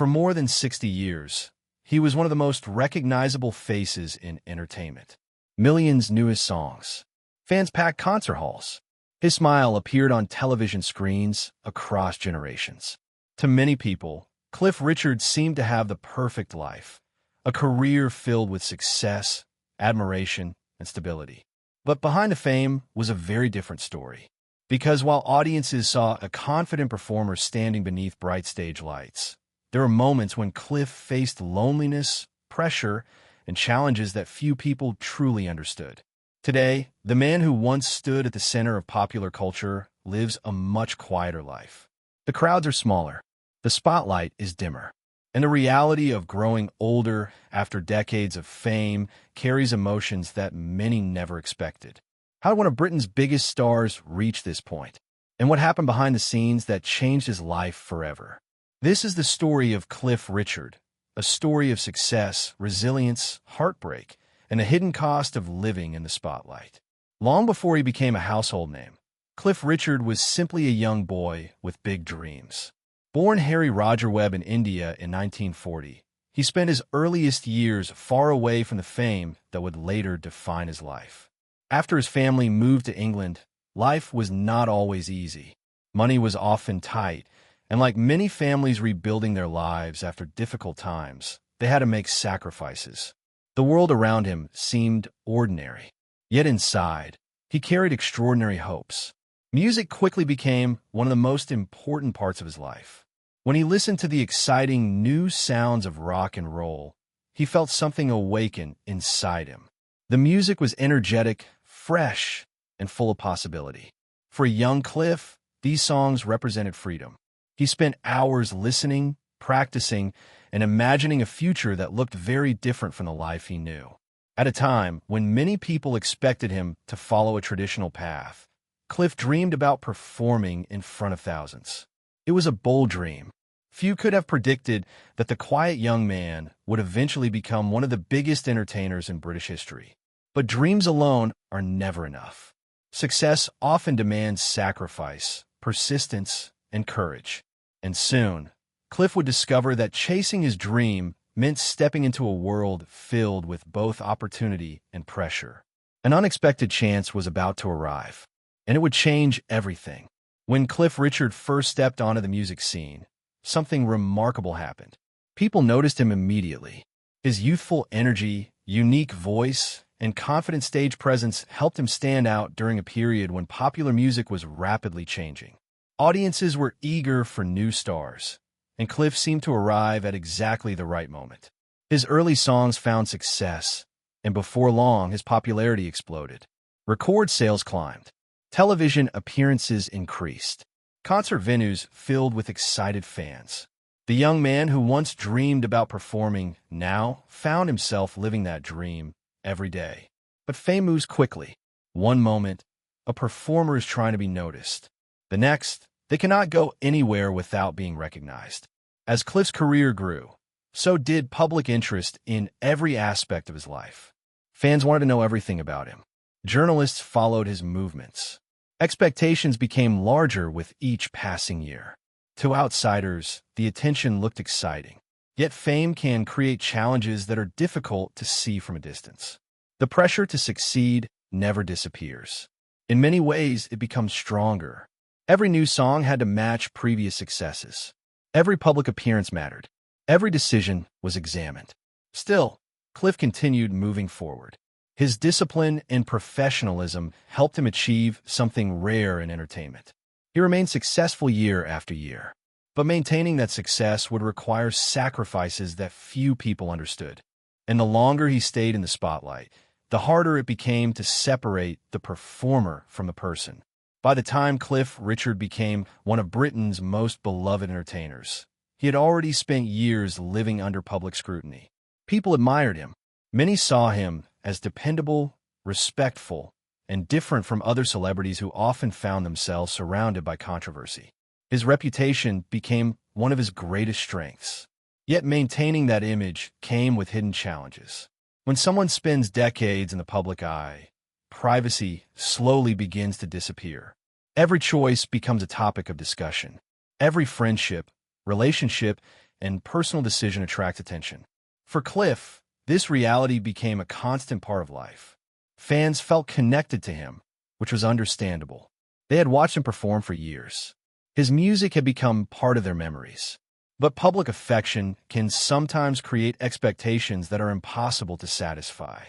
For more than 60 years, he was one of the most recognizable faces in entertainment. Millions knew his songs. Fans packed concert halls. His smile appeared on television screens across generations. To many people, Cliff Richard seemed to have the perfect life, a career filled with success, admiration, and stability. But behind the fame was a very different story. Because while audiences saw a confident performer standing beneath bright stage lights, there were moments when Cliff faced loneliness, pressure, and challenges that few people truly understood. Today, the man who once stood at the center of popular culture lives a much quieter life. The crowds are smaller, the spotlight is dimmer, and the reality of growing older after decades of fame carries emotions that many never expected. How did one of Britain's biggest stars reach this point? And what happened behind the scenes that changed his life forever? This is the story of Cliff Richard, a story of success, resilience, heartbreak, and the hidden cost of living in the spotlight. Long before he became a household name, Cliff Richard was simply a young boy with big dreams. Born Harry Roger Webb in India in 1940, he spent his earliest years far away from the fame that would later define his life. After his family moved to England, life was not always easy. Money was often tight, and like many families rebuilding their lives after difficult times, they had to make sacrifices. The world around him seemed ordinary. Yet inside, he carried extraordinary hopes. Music quickly became one of the most important parts of his life. When he listened to the exciting new sounds of rock and roll, he felt something awaken inside him. The music was energetic, fresh, and full of possibility. For a young Cliff, these songs represented freedom. He spent hours listening, practicing, and imagining a future that looked very different from the life he knew. At a time when many people expected him to follow a traditional path, Cliff dreamed about performing in front of thousands. It was a bold dream. Few could have predicted that the quiet young man would eventually become one of the biggest entertainers in British history. But dreams alone are never enough. Success often demands sacrifice, persistence, and courage. And soon, Cliff would discover that chasing his dream meant stepping into a world filled with both opportunity and pressure. An unexpected chance was about to arrive, and it would change everything. When Cliff Richard first stepped onto the music scene, something remarkable happened. People noticed him immediately. His youthful energy, unique voice, and confident stage presence helped him stand out during a period when popular music was rapidly changing. Audiences were eager for new stars, and Cliff seemed to arrive at exactly the right moment. His early songs found success, and before long his popularity exploded. Record sales climbed. Television appearances increased. Concert venues filled with excited fans. The young man who once dreamed about performing now found himself living that dream every day. But fame moves quickly. One moment, a performer is trying to be noticed. The next, they cannot go anywhere without being recognized. As Cliff's career grew, so did public interest in every aspect of his life. Fans wanted to know everything about him. Journalists followed his movements. Expectations became larger with each passing year. To outsiders, the attention looked exciting. Yet fame can create challenges that are difficult to see from a distance. The pressure to succeed never disappears. In many ways, it becomes stronger. Every new song had to match previous successes. Every public appearance mattered. Every decision was examined. Still, Cliff continued moving forward. His discipline and professionalism helped him achieve something rare in entertainment. He remained successful year after year. But maintaining that success would require sacrifices that few people understood. And the longer he stayed in the spotlight, the harder it became to separate the performer from the person. By the time Cliff Richard became one of Britain's most beloved entertainers, he had already spent years living under public scrutiny. People admired him. Many saw him as dependable, respectful, and different from other celebrities who often found themselves surrounded by controversy. His reputation became one of his greatest strengths. Yet maintaining that image came with hidden challenges. When someone spends decades in the public eye, privacy slowly begins to disappear. Every choice becomes a topic of discussion. Every friendship, relationship, and personal decision attract attention. For Cliff, this reality became a constant part of life. Fans felt connected to him, which was understandable. They had watched him perform for years. His music had become part of their memories. But public affection can sometimes create expectations that are impossible to satisfy.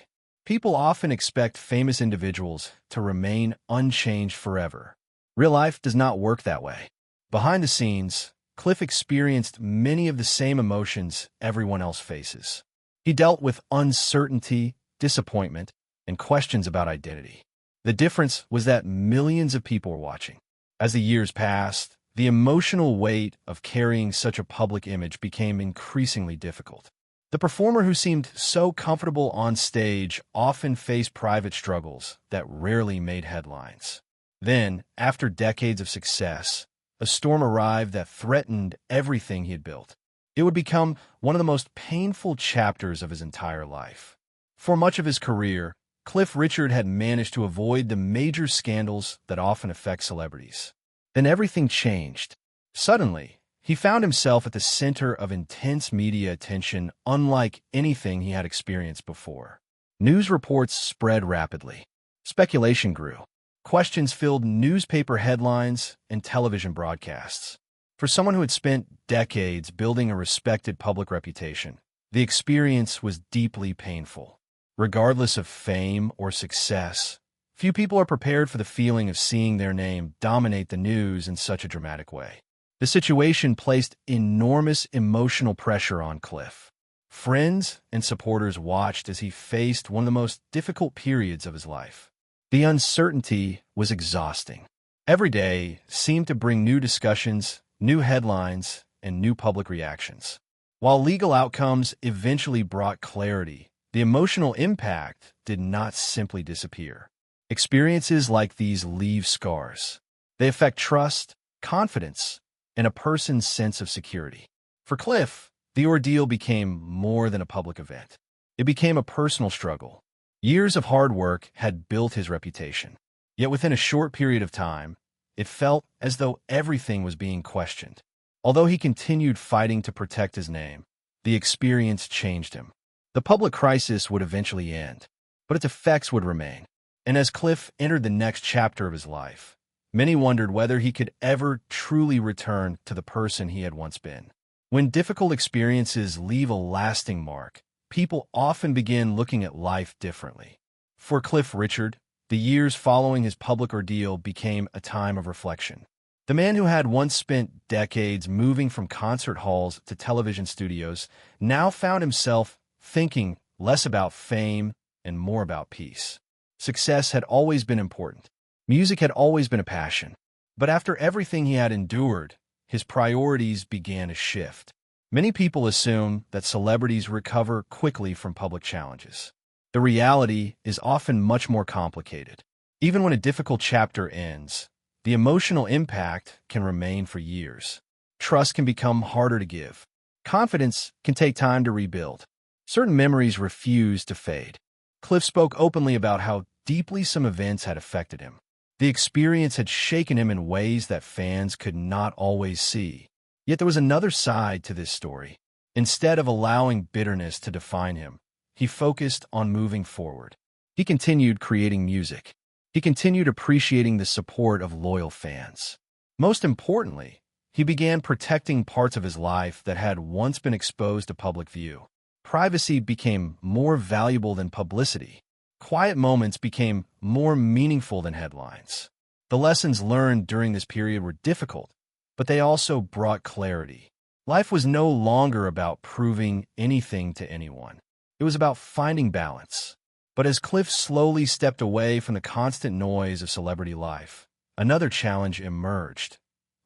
People often expect famous individuals to remain unchanged forever. Real life does not work that way. Behind the scenes, Cliff experienced many of the same emotions everyone else faces. He dealt with uncertainty, disappointment, and questions about identity. The difference was that millions of people were watching. As the years passed, the emotional weight of carrying such a public image became increasingly difficult. The performer who seemed so comfortable on stage often faced private struggles that rarely made headlines. Then, after decades of success, a storm arrived that threatened everything he had built. It would become one of the most painful chapters of his entire life. For much of his career, Cliff Richard had managed to avoid the major scandals that often affect celebrities. Then everything changed. Suddenly, he found himself at the center of intense media attention unlike anything he had experienced before. News reports spread rapidly. Speculation grew. Questions filled newspaper headlines and television broadcasts. For someone who had spent decades building a respected public reputation, the experience was deeply painful. Regardless of fame or success, few people are prepared for the feeling of seeing their name dominate the news in such a dramatic way. The situation placed enormous emotional pressure on Cliff. Friends and supporters watched as he faced one of the most difficult periods of his life. The uncertainty was exhausting. Every day seemed to bring new discussions, new headlines, and new public reactions. While legal outcomes eventually brought clarity, the emotional impact did not simply disappear. Experiences like these leave scars. They affect trust, confidence, and a person's sense of security. For Cliff, the ordeal became more than a public event. It became a personal struggle. Years of hard work had built his reputation. Yet within a short period of time, it felt as though everything was being questioned. Although he continued fighting to protect his name, the experience changed him. The public crisis would eventually end, but its effects would remain. And as Cliff entered the next chapter of his life, many wondered whether he could ever truly return to the person he had once been. When difficult experiences leave a lasting mark, people often begin looking at life differently. For Cliff Richard, the years following his public ordeal became a time of reflection. The man who had once spent decades moving from concert halls to television studios now found himself thinking less about fame and more about peace. Success had always been important. Music had always been a passion. But after everything he had endured, his priorities began to shift. Many people assume that celebrities recover quickly from public challenges. The reality is often much more complicated. Even when a difficult chapter ends, the emotional impact can remain for years. Trust can become harder to give. Confidence can take time to rebuild. Certain memories refuse to fade. Cliff spoke openly about how deeply some events had affected him. The experience had shaken him in ways that fans could not always see. Yet there was another side to this story. Instead of allowing bitterness to define him, he focused on moving forward. He continued creating music. He continued appreciating the support of loyal fans. Most importantly, he began protecting parts of his life that had once been exposed to public view. Privacy became more valuable than publicity. Quiet moments became more meaningful than headlines. The lessons learned during this period were difficult, but they also brought clarity. Life was no longer about proving anything to anyone. It was about finding balance. But as Cliff slowly stepped away from the constant noise of celebrity life, another challenge emerged,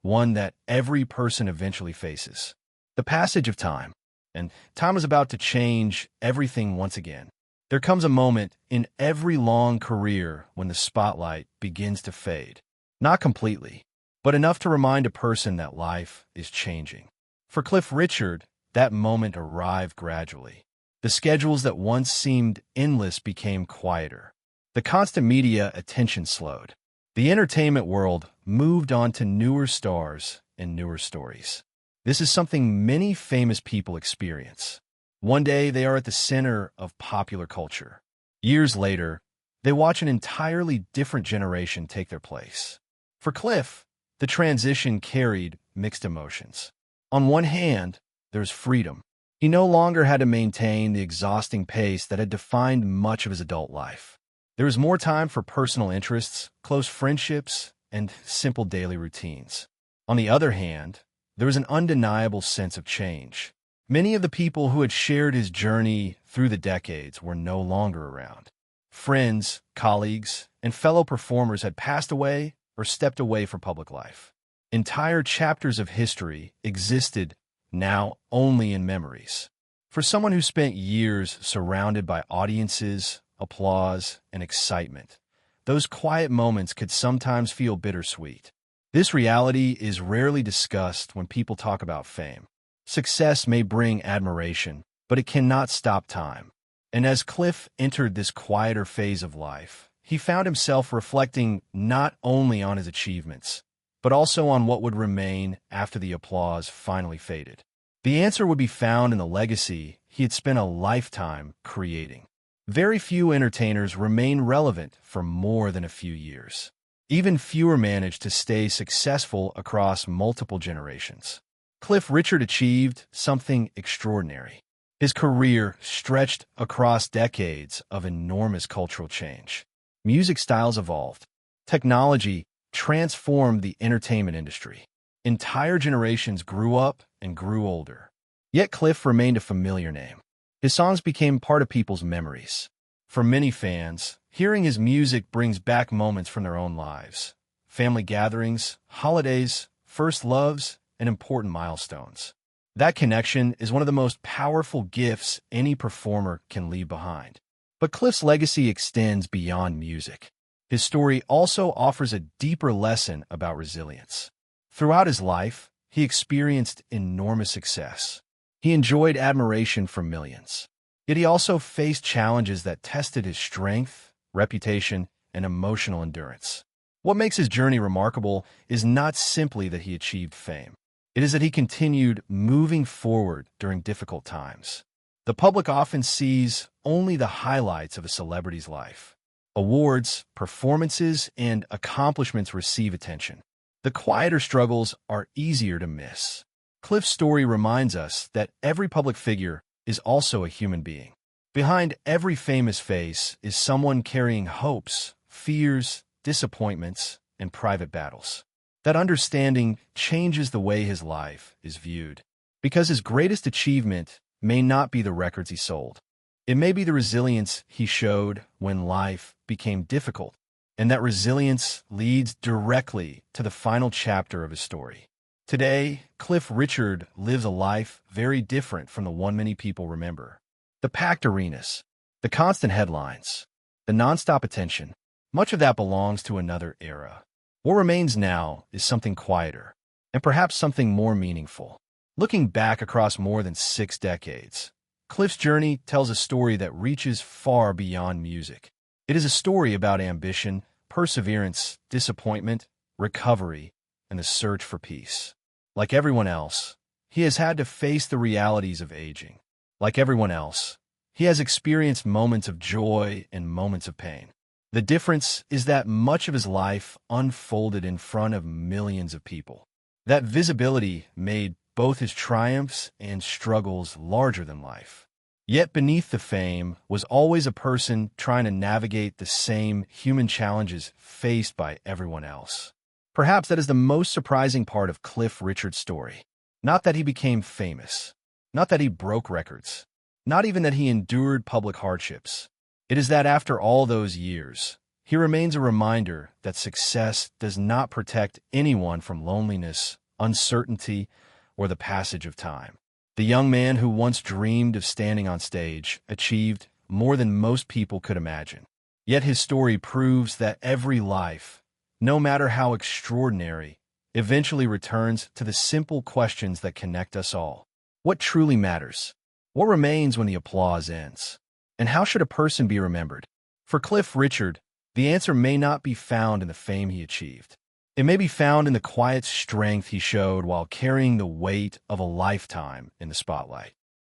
one that every person eventually faces. The passage of time. And time was about to change everything once again. There comes a moment in every long career when the spotlight begins to fade. Not completely, but enough to remind a person that life is changing. For Cliff Richard, that moment arrived gradually. The schedules that once seemed endless became quieter. The constant media attention slowed. The entertainment world moved on to newer stars and newer stories. This is something many famous people experience. One day, they are at the center of popular culture. Years later, they watch an entirely different generation take their place. For Cliff, the transition carried mixed emotions. On one hand, there's freedom. He no longer had to maintain the exhausting pace that had defined much of his adult life. There was more time for personal interests, close friendships, and simple daily routines. On the other hand, there was an undeniable sense of change. Many of the people who had shared his journey through the decades were no longer around. Friends, colleagues, and fellow performers had passed away or stepped away from public life. Entire chapters of history existed now only in memories. For someone who spent years surrounded by audiences, applause, and excitement, those quiet moments could sometimes feel bittersweet. This reality is rarely discussed when people talk about fame. Success may bring admiration, but it cannot stop time. And as Cliff entered this quieter phase of life, he found himself reflecting not only on his achievements, but also on what would remain after the applause finally faded. The answer would be found in the legacy he had spent a lifetime creating. Very few entertainers remain relevant for more than a few years. Even fewer manage to stay successful across multiple generations. Cliff Richard achieved something extraordinary. His career stretched across decades of enormous cultural change. Music styles evolved. Technology transformed the entertainment industry. Entire generations grew up and grew older. Yet Cliff remained a familiar name. His songs became part of people's memories. For many fans, hearing his music brings back moments from their own lives. Family gatherings, holidays, first loves, and important milestones. That connection is one of the most powerful gifts any performer can leave behind. But Cliff's legacy extends beyond music. His story also offers a deeper lesson about resilience. Throughout his life, he experienced enormous success. He enjoyed admiration from millions. Yet he also faced challenges that tested his strength, reputation, and emotional endurance. What makes his journey remarkable is not simply that he achieved fame. It is that he continued moving forward during difficult times. The public often sees only the highlights of a celebrity's life. Awards, performances, and accomplishments receive attention. The quieter struggles are easier to miss. Cliff's story reminds us that every public figure is also a human being. Behind every famous face is someone carrying hopes, fears, disappointments, and private battles. That understanding changes the way his life is viewed. Because his greatest achievement may not be the records he sold. It may be the resilience he showed when life became difficult, and that resilience leads directly to the final chapter of his story. Today, Cliff Richard lives a life very different from the one many people remember. The packed arenas, the constant headlines, the nonstop attention, much of that belongs to another era. What remains now is something quieter, and perhaps something more meaningful. Looking back across more than 6 decades, Cliff's journey tells a story that reaches far beyond music. It is a story about ambition, perseverance, disappointment, recovery, and the search for peace. Like everyone else, he has had to face the realities of aging. Like everyone else, he has experienced moments of joy and moments of pain. The difference is that much of his life unfolded in front of millions of people. That visibility made both his triumphs and struggles larger than life. Yet beneath the fame was always a person trying to navigate the same human challenges faced by everyone else. Perhaps that is the most surprising part of Cliff Richard's story. Not that he became famous, not that he broke records, not even that he endured public hardships. It is that after all those years, he remains a reminder that success does not protect anyone from loneliness, uncertainty, or the passage of time. The young man who once dreamed of standing on stage achieved more than most people could imagine. Yet his story proves that every life, no matter how extraordinary, eventually returns to the simple questions that connect us all. What truly matters? What remains when the applause ends? And how should a person be remembered? For Cliff Richard, the answer may not be found in the fame he achieved. It may be found in the quiet strength he showed while carrying the weight of a lifetime in the spotlight.